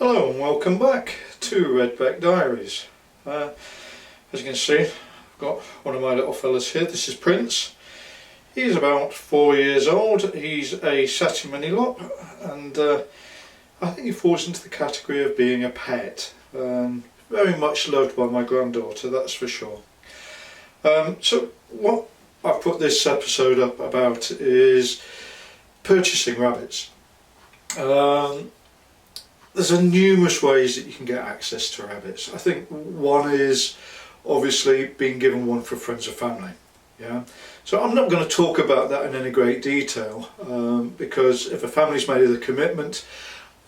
Hello and welcome back to Redback Diaries. As you can see, I've got one of my little fellas here. This is Prince. He's about 4 years old. He's a Satin Mini Lop, and I think he falls into the category of being a pet. Very much loved by my granddaughter, that's for sure. So what I've put this episode up about is purchasing rabbits. There's numerous ways that you can get access to rabbits. I think one is obviously being given one for friends or family. Yeah. So I'm not going to talk about that in any great detail because if a family's made the commitment,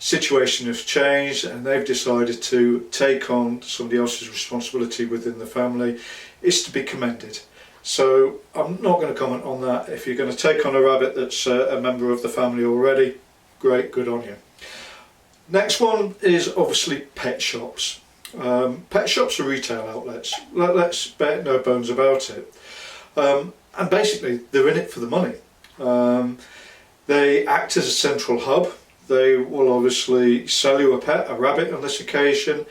situation has changed and they've decided to take on somebody else's responsibility within the family, it's to be commended. So I'm not going to comment on that. If you're going to take on a rabbit that's a member of the family already, great, good on you. Next one is obviously pet shops. Pet shops are retail outlets. Let's bet no bones about it. And basically they're in it for the money. They act as a central hub. They will obviously sell you a pet, a rabbit on this occasion,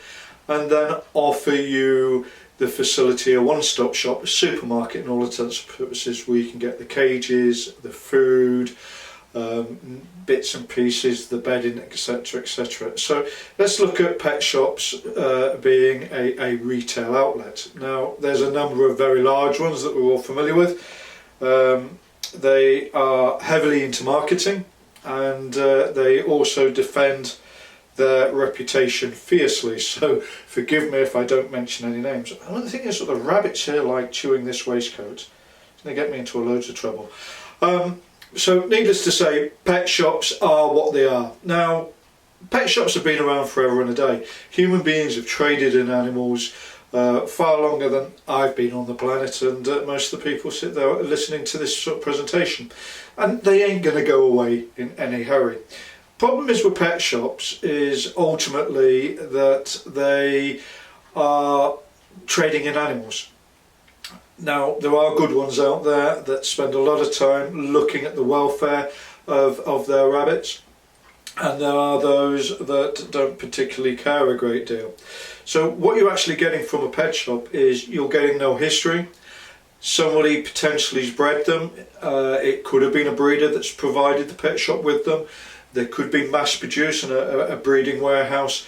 and then offer you the facility, a one-stop shop, a supermarket in all intents and purposes, where you can get the cages, the food, bits and pieces, the bedding, etc, etc. So let's look at pet shops being a retail outlet. Now there's a number of very large ones that we're all familiar with. They are heavily into marketing, and they also defend their reputation fiercely, so forgive me if I don't mention any names. I don't think there's sort of rabbits here like chewing this waistcoat. It's going to get me into loads of trouble. So needless to say, pet shops are what they are. Now, pet shops have been around forever and a day. Human beings have traded in animals far longer than I've been on the planet, and most of the people sit there listening to this sort of presentation, and they ain't going to go away in any hurry. Problem is with pet shops is ultimately that they are trading in animals. Now there are good ones out there that spend a lot of time looking at the welfare of their rabbits, and there are those that don't particularly care a great deal. So what you're actually getting from a pet shop is you're getting no history. Somebody potentially has bred them. It could have been a breeder that's provided the pet shop with them. There could be mass produced in a breeding warehouse.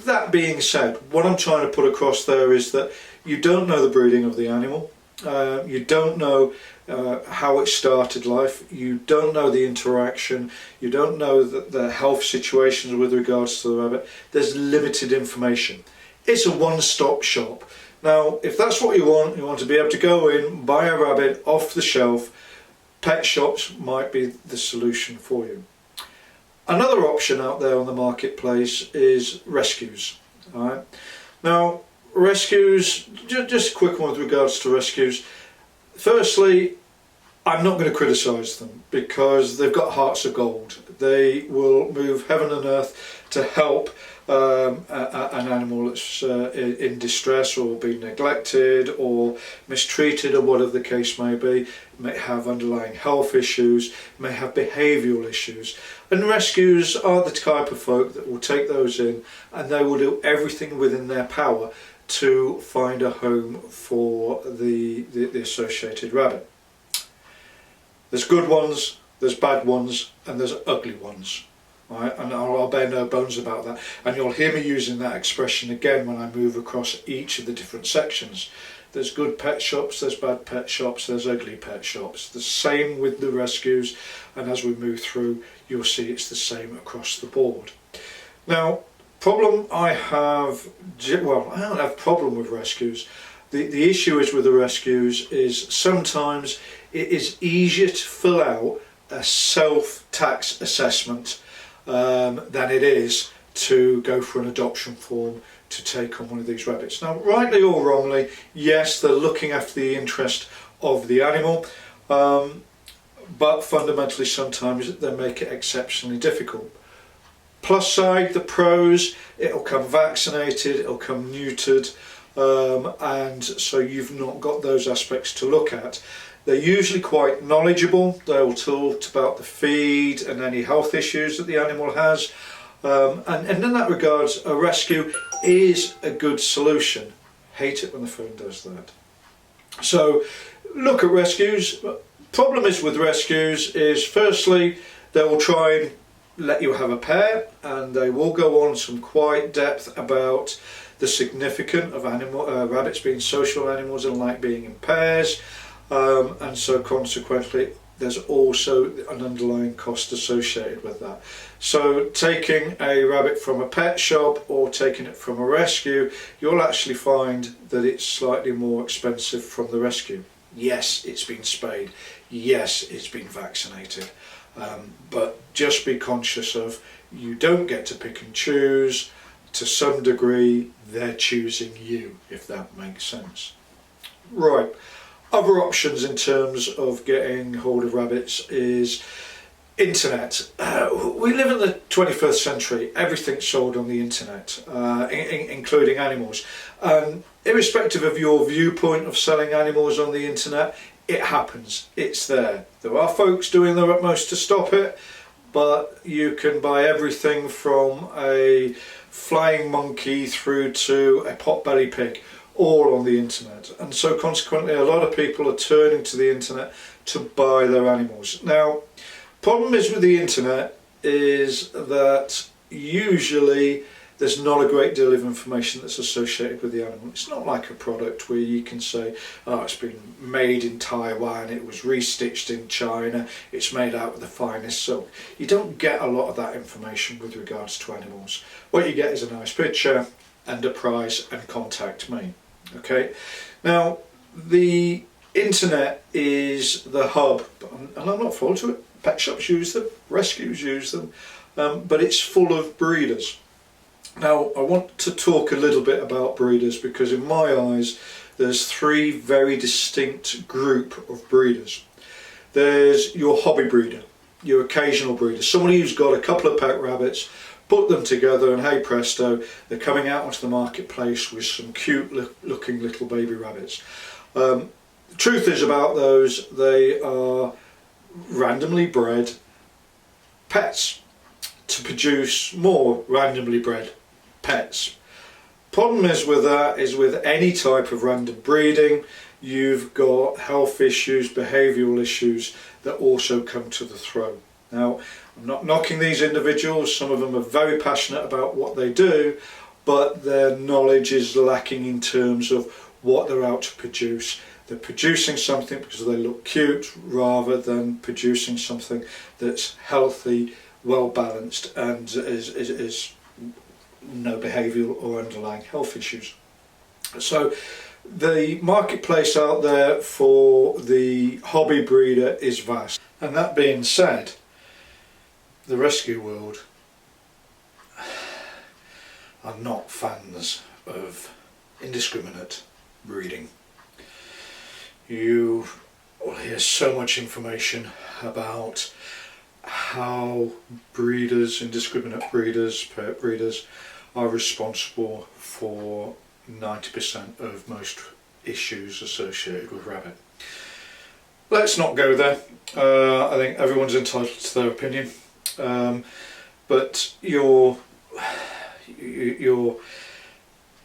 That being said, what I'm trying to put across there is that you don't know the breeding of the animal. You don't know how it started life. You don't know the interaction. You don't know the health situations with regards to the rabbit. There's limited information. It's a one-stop shop. Now, if that's what you want to be able to go in, buy a rabbit off the shelf, pet shops might be the solution for you. Another option out there on the marketplace is rescues. All right. Now, rescues, just a quick one with regards to rescues. Firstly, I'm not going to criticise them because they've got hearts of gold. They will move heaven and earth to help an animal that's in distress or being neglected or mistreated or whatever the case may be. May have underlying health issues, may have behavioural issues, and rescues are the type of folk that will take those in, and they will do everything within their power to find a home for the associated rabbit. There's good ones, there's bad ones, and there's ugly ones. Right? And I'll bear no bones about that, and you'll hear me using that expression again when I move across each of the different sections. There's good pet shops, there's bad pet shops, there's ugly pet shops. The same with the rescues, and as we move through you'll see it's the same across the board. Now, problem I have, well, I don't have a problem with rescues. The issue is with the rescues is sometimes it is easier to fill out a self-tax assessment than it is to go for an adoption form to take on one of these rabbits. Now, rightly or wrongly, yes, they're looking after the interest of the animal, but fundamentally sometimes they make it exceptionally difficult. Plus side, the pros, it'll come vaccinated, it'll come neutered, and so you've not got those aspects to look at. They're usually quite knowledgeable. They'll talk about the feed and any health issues that the animal has. And in that regard, a rescue is a good solution. Hate it when the phone does that. So look at rescues. Problem is with rescues is, firstly, they will try and let you have a pair, and they will go on some quite depth about the significance of rabbits being social animals and like being in pairs, and so consequently there's also an underlying cost associated with that. So taking a rabbit from a pet shop or taking it from a rescue, you'll actually find that it's slightly more expensive from the rescue. Yes, it's been spayed. Yes, it's been vaccinated. But just be conscious of, you don't get to pick and choose. To some degree, they're choosing you, if that makes sense. Right. Other options in terms of getting hold of rabbits is internet. We live in the 21st century. Everything's sold on the internet, including animals. Irrespective of your viewpoint of selling animals on the internet, it happens. It's there. There are folks doing their utmost to stop it, but you can buy everything from a flying monkey through to a pot-bellied pig, all on the internet, and so consequently a lot of people are turning to the internet to buy their animals. Now, problem is with the internet is that usually there's not a great deal of information that's associated with the animal. It's not like a product where you can say, oh, it's been made in Taiwan, it was restitched in China, it's made out of the finest silk. You don't get a lot of that information with regards to animals. What you get is a nice picture and a price and contact me. Okay, now the internet is the hub, and I'm not fault to it. Pet shops use them, rescues use them, but it's full of breeders. Now I want to talk a little bit about breeders, because in my eyes there's three very distinct group of breeders. There's your hobby breeder, your occasional breeder, somebody who's got a couple of pet rabbits, put them together, and hey presto, they're coming out onto the marketplace with some cute looking little baby rabbits. The truth is about those, they are randomly bred pets to produce more randomly bred pets. Problem is with that is, with any type of random breeding, you've got health issues, behavioural issues that also come to the throne. Now, I'm not knocking these individuals, some of them are very passionate about what they do, but their knowledge is lacking in terms of what they're out to produce. They're producing something because they look cute, rather than producing something that's healthy, well balanced, and is no behavioural or underlying health issues. So the marketplace out there for the hobby breeder is vast. And that being said, the rescue world are not fans of indiscriminate breeding. You will hear so much information about how breeders, indiscriminate breeders, pet breeders, are responsible for 90% of most issues associated with rabbit. Let's not go there. I think everyone's entitled to their opinion. But your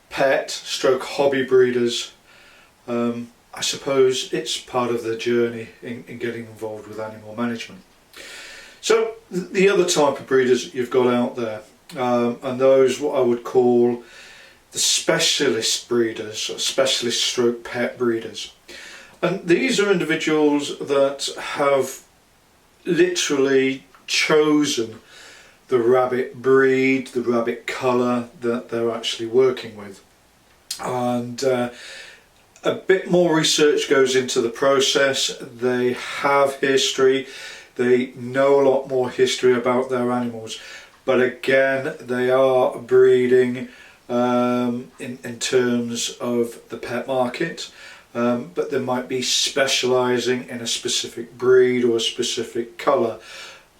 pet stroke hobby breeders, I suppose it's part of their journey in getting involved with animal management. So the other type of breeders you've got out there, and those what I would call the specialist breeders, or specialist stroke pet breeders. And these are individuals that have literally chosen the rabbit breed, the rabbit colour that they're actually working with. And a bit more research goes into the process. They have history, they know a lot more history about their animals, but again they are breeding in terms of the pet market, but they might be specialising in a specific breed or a specific colour,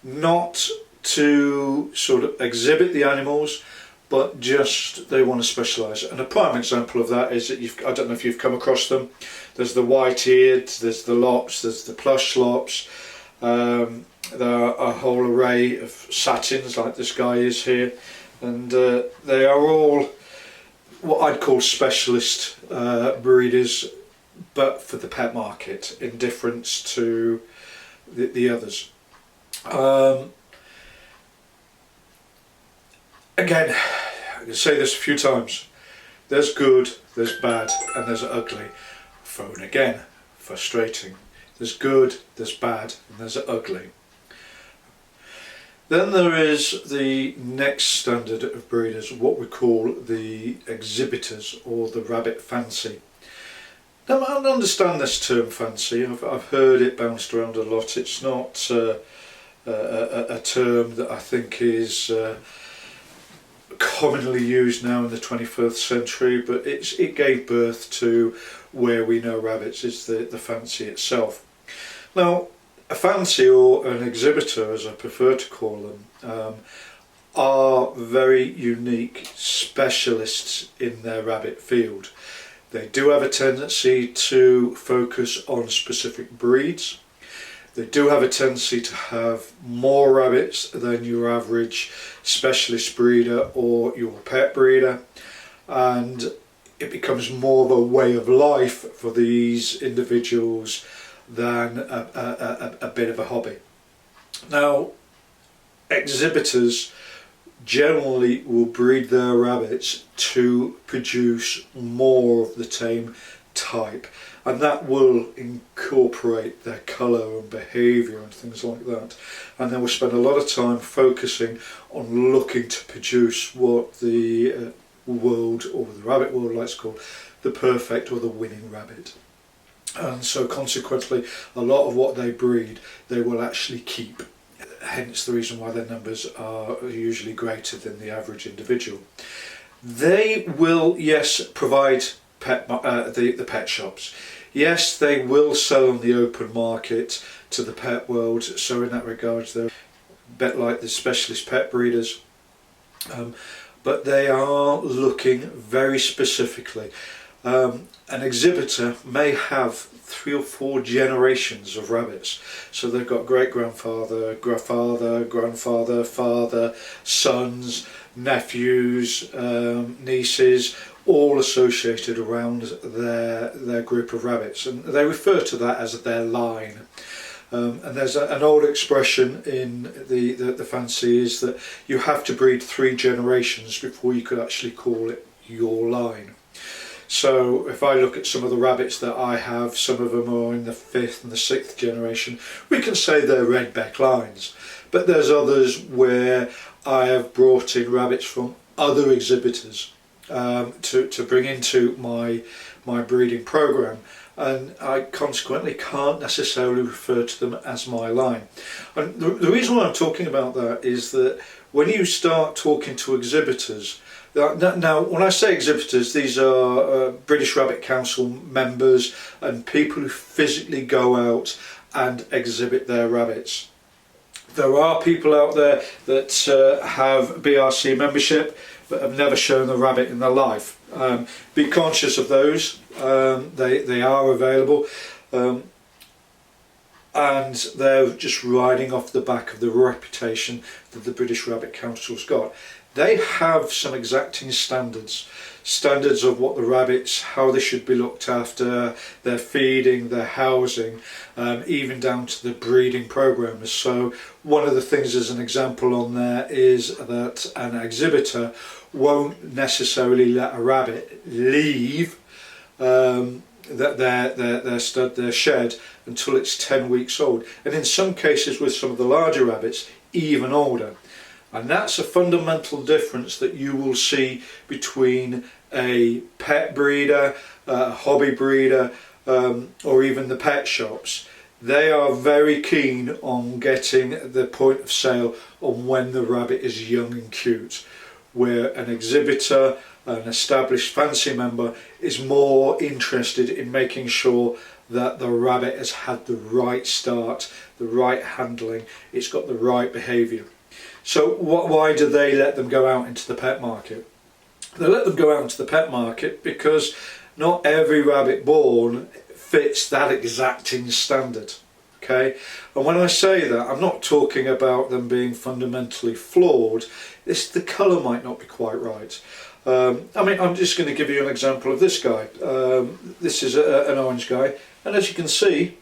not to sort of exhibit the animals, but just they want to specialise. And a prime example of that is that I don't know if you've come across them, there's the white-eared, there's the lops, there's the plush lops, There are a whole array of satins like this guy is here, and they are all what I'd call specialist breeders, but for the pet market, in difference to the others. Again, I can say this a few times, there's good, there's bad, and there's ugly. Phone again, frustrating. There's good, there's bad, and there's ugly. Then there is the next standard of breeders, what we call the exhibitors, or the rabbit fancy. Now, I understand this term fancy. I've heard it bounced around a lot. It's not a term that I think is commonly used now in the 21st century, but it gave birth to where we know rabbits is the fancy itself. Now, a fancy, or an exhibitor as I prefer to call them, are very unique specialists in their rabbit field. They do have a tendency to focus on specific breeds. They do have a tendency to have more rabbits than your average specialist breeder or your pet breeder, and it becomes more of a way of life for these individuals than a bit of a hobby. Now, exhibitors generally will breed their rabbits to produce more of the tame type, and that will incorporate their colour and behaviour and things like that, and they will spend a lot of time focusing on looking to produce what the world, or the rabbit world likes to call, the perfect or the winning rabbit. And so consequently, a lot of what they breed they will actually keep, hence the reason why their numbers are usually greater than the average individual. They will, yes, provide the pet shops. Yes, they will sell on the open market to the pet world, so in that regard they're a bit like the specialist pet breeders, but they are looking very specifically. An exhibitor may have 3 or 4 generations of rabbits, so they've got great-grandfather, grandfather, father, sons, nephews, nieces, all associated around their group of rabbits, and they refer to that as their line. And there's an old expression in the fancy is that you have to breed 3 generations before you could actually call it your line. So if I look at some of the rabbits that I have, some of them are in the 5th and the 6th generation, we can say they're redback lines. But there's others where I have brought in rabbits from other exhibitors to bring into my breeding program, and I consequently can't necessarily refer to them as my line. And the reason why I'm talking about that is that when you start talking to exhibitors, now when I say exhibitors, these are British Rabbit Council members and people who physically go out and exhibit their rabbits. There are people out there that have BRC membership but have never shown a rabbit in their life. Be conscious of those. They are available, and they're just riding off the back of the reputation that the British Rabbit Council's got. They have some exacting standards of what the rabbits, how they should be looked after, their feeding, their housing, even down to the breeding programs. So one of the things as an example on there is that an exhibitor won't necessarily let a rabbit leave their shed until it's 10 weeks old, and in some cases with some of the larger rabbits even older. And that's a fundamental difference that you will see between a pet breeder, a hobby breeder, or even the pet shops. They are very keen on getting the point of sale on when the rabbit is young and cute, where an exhibitor, an established fancy member, is more interested in making sure that the rabbit has had the right start, the right handling, it's got the right behaviour. So why do they let them go out into the pet market? They let them go out into the pet market because not every rabbit born fits that exacting standard. Okay, and when I say that, I'm not talking about them being fundamentally flawed. It's the colour might not be quite right. I mean, I'm just going to give you an example of this guy. This is an orange guy, and as you can see,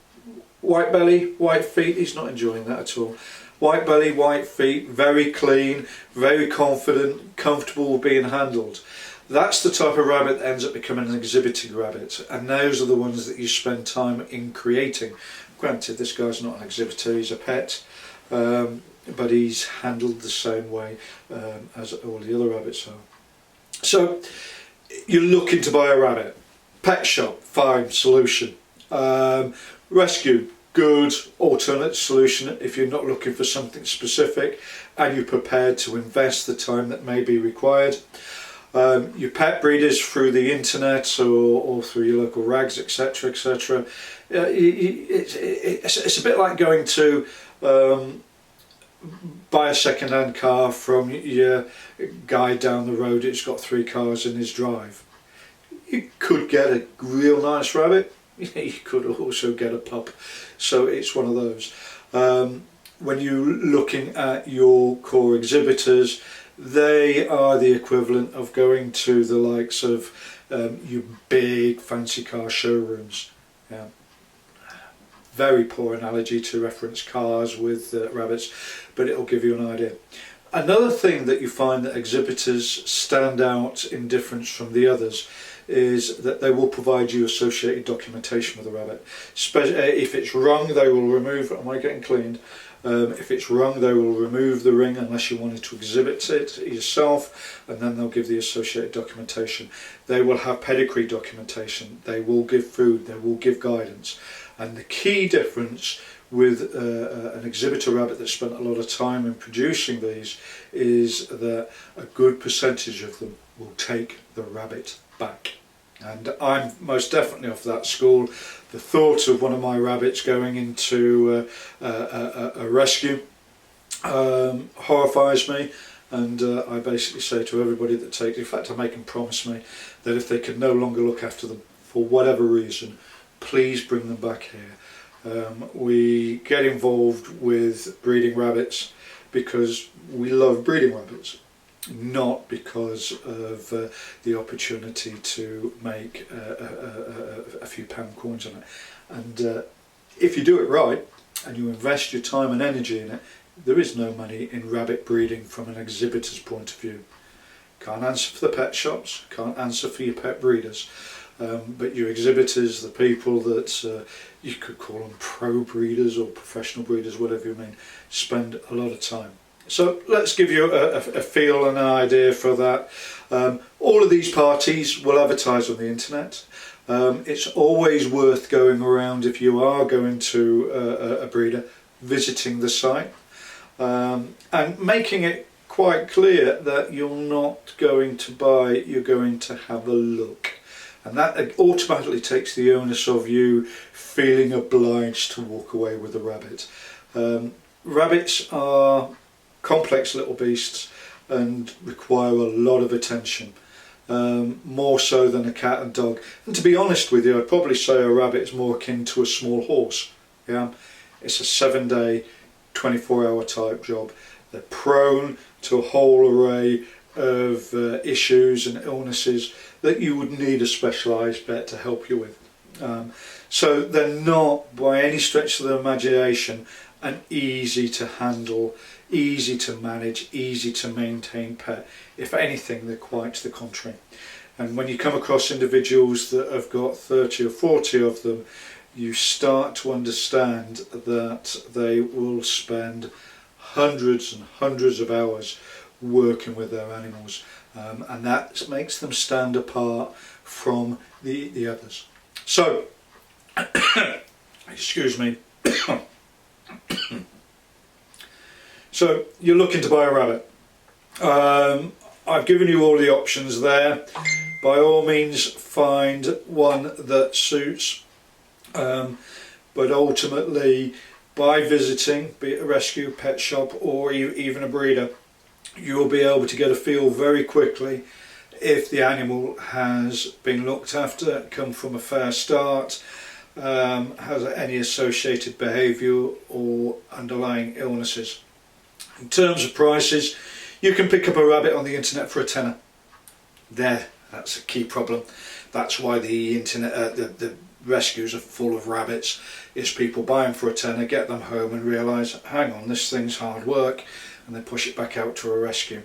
white belly, white feet. He's not enjoying that at all. White belly, white feet, very clean, very confident, comfortable with being handled. That's the type of rabbit that ends up becoming an exhibiting rabbit, and those are the ones that you spend time in creating. Granted, this guy's not an exhibitor, he's a pet, but he's handled the same way as all the other rabbits are. So, you're looking to buy a rabbit. Pet shop, fine, solution. Rescue, good alternate solution if you're not looking for something specific and you're prepared to invest the time that may be required. Your pet breeders through the internet or through your local rags, etc, etc. It's a bit like going to buy a second-hand car from your guy down the road who's got 3 cars in his drive. You could get a real nice rabbit, you could also get a pup, so it's one of those. When you're looking at your core exhibitors, they are the equivalent of going to the likes of your big fancy car showrooms. Yeah. Very poor analogy to reference cars with rabbits, but it'll give you an idea. Another thing that you find that exhibitors stand out in difference from the others is that they will provide you associated documentation with the rabbit. If it's wrong, they will remove, am I getting cleaned? If it's wrong, they will remove the ring unless you wanted to exhibit it yourself, and then they'll give the associated documentation. They will have pedigree documentation, they will give food, they will give guidance. And the key difference with an exhibitor rabbit that spent a lot of time in producing these is that a good percentage of them will take the rabbit back. And I'm most definitely off that school. The thought of one of my rabbits going into a rescue horrifies me, and I basically say to everybody that takes, in fact I make them promise me that if they can no longer look after them for whatever reason, please bring them back here. We get involved with breeding rabbits because we love breeding rabbits, not because of the opportunity to make a few pound coins on it. And if you do it right and you invest your time and energy in it, there is no money in rabbit breeding from an exhibitor's point of view. Can't answer for the pet shops, can't answer for your pet breeders, but your exhibitors, the people that you could call them pro breeders or professional breeders, whatever you mean, spend a lot of time. So let's give you a feel and an idea for that. All of these parties will advertise on the internet. It's always worth going around, if you are going to a breeder, visiting the site and making it quite clear that you're not going to buy, you're going to have a look. And that automatically takes the onus of you feeling obliged to walk away with a rabbit. Rabbits are complex little beasts and require a lot of attention, more so than a cat and dog. And to be honest with you, I'd probably say a rabbit is more akin to a small horse. Yeah, it's a 7-day, 24-hour type job. They're prone to a whole array of issues and illnesses that you would need a specialised vet to help you with. So they're not, by any stretch of the imagination, an easy to handle, easy to manage, easy to maintain pet. If anything, they're quite the contrary. And when you come across individuals that have got 30 or 40 of them, you start to understand that they will spend hundreds and hundreds of hours working with their animals, and that makes them stand apart from the others. So, excuse me. So you're looking to buy a rabbit. I've given you all the options there. By all means find one that suits, but ultimately by visiting, be it a rescue, pet shop or even a breeder, you'll be able to get a feel very quickly if the animal has been looked after, come from a fair start, has any associated behaviour or underlying illnesses. In terms of prices, you can pick up a rabbit on the internet for a tenner. That's a key problem. That's why the internet, the rescues are full of rabbits, is people buy them for a tenner, get them home and realise, hang on, this thing's hard work, and they push it back out to a rescue.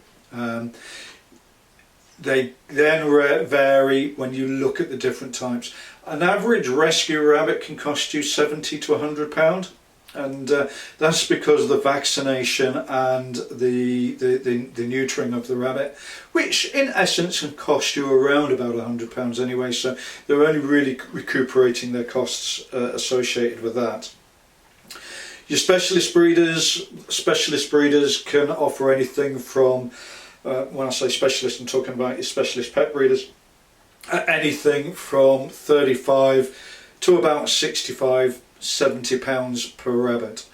They then vary when you look at the different types. An average rescue rabbit can cost you £70 to £100, and that's because of the vaccination and the neutering of the rabbit, which in essence can cost you around about £100 anyway, so they're only really recuperating their costs associated with that. Your specialist breeders can offer anything from, when I say specialist, I'm talking about your specialist pet breeders, anything from 35 to about 65, £70 per rabbit.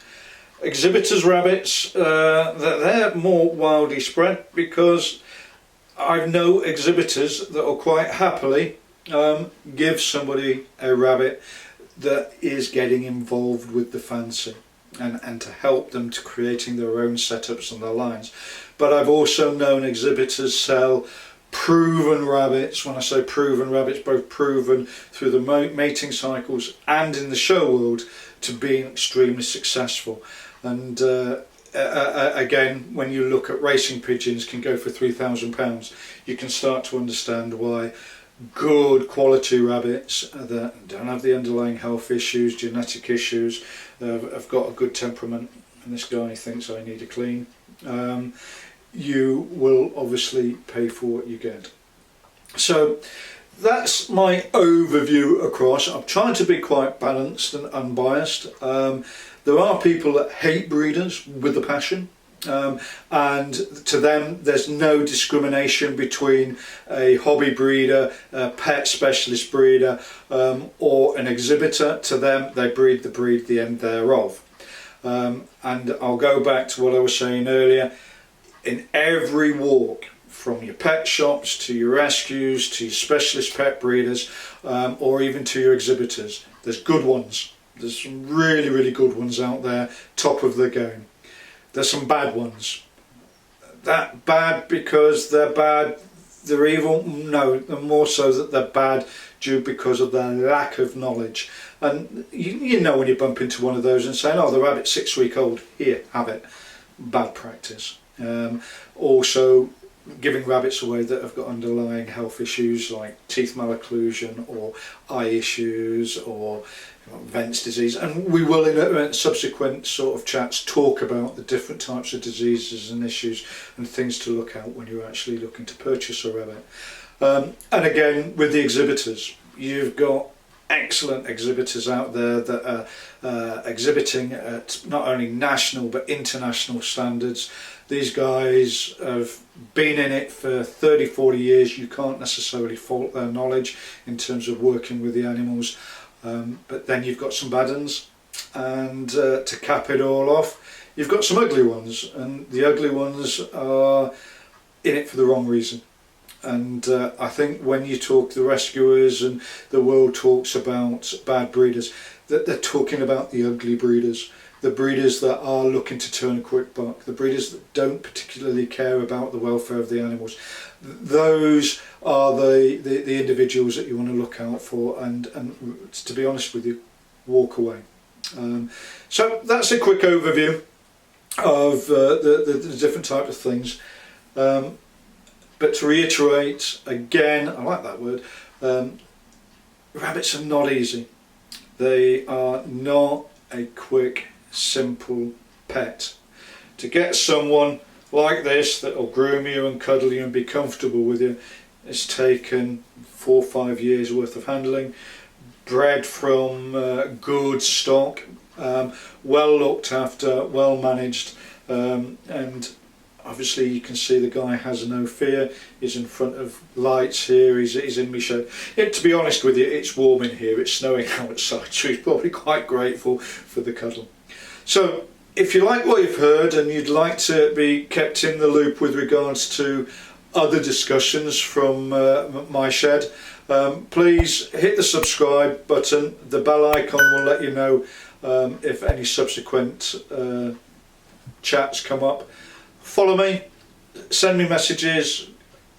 Exhibitors rabbits, they're more wildly spread, because I know exhibitors that will quite happily give somebody a rabbit that is getting involved with the fancy, and to help them to creating their own setups and their lines. But I've also known exhibitors sell proven rabbits. When I say proven rabbits, both proven through the mating cycles and in the show world to being extremely successful. And again, when you look at racing pigeons can go for £3,000, you can start to understand why good quality rabbits that don't have the underlying health issues, genetic issues, have got a good temperament, and this guy thinks I need a clean, you will obviously pay for what you get. So that's my overview across. I'm trying to be quite balanced and unbiased. There are people that hate breeders with a passion, and to them there's no discrimination between a hobby breeder, a pet specialist breeder, or an exhibitor. To them, they breed the breed, the end thereof. And I'll go back to what I was saying earlier. In every walk, from your pet shops to your rescues to your specialist pet breeders, or even to your exhibitors, there's good ones. There's some really, really good ones out there, top of the game. There's some bad ones. That bad because they're bad, they're evil? No, they're more so that they're bad due because of their lack of knowledge. And you know when you bump into one of those and saying, oh, the rabbit's 6 weeks old, here, have it. Bad practice. Also giving rabbits away that have got underlying health issues like teeth malocclusion or eye issues or Vent's disease, and we will in subsequent sort of chats talk about the different types of diseases and issues and things to look out when you're actually looking to purchase a rabbit. And again, with the exhibitors, you've got excellent exhibitors out there that are exhibiting at not only national but international standards. These guys have been in it for 30-40 years. You can't necessarily fault their knowledge in terms of working with the animals, but then you've got some bad uns, and to cap it all off, you've got some ugly ones, and the ugly ones are in it for the wrong reason. And I think when you talk to the rescuers and the world talks about bad breeders, that they're talking about the ugly breeders, the breeders that are looking to turn a quick buck, the breeders that don't particularly care about the welfare of the animals. Those are the individuals that you want to look out for, and to be honest with you, walk away. So that's a quick overview of the different types of things. But to reiterate again, I like that word, rabbits are not easy. They are not a quick, simple pet. To get someone like this that will groom you and cuddle you and be comfortable with you, it's taken 4 or 5 years worth of handling, bred from good stock, well looked after, well managed, and obviously you can see the guy has no fear. He's in front of lights here, he's in my shed. To be honest with you, it's warm in here, it's snowing outside, so he's probably quite grateful for the cuddle. So if you like what you've heard and you'd like to be kept in the loop with regards to other discussions from my shed, Please hit the subscribe button. The bell icon will let you know if any subsequent chats come up. Follow me, send me messages,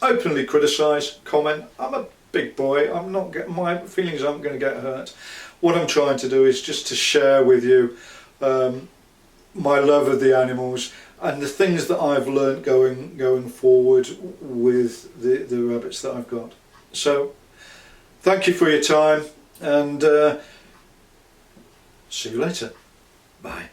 openly criticise, comment. I'm a big boy. I'm not getting, my feelings aren't going to get hurt. What I'm trying to do is just to share with you my love of the animals and the things that I've learnt going forward with the rabbits that I've got. So thank you for your time, and see you later. Bye.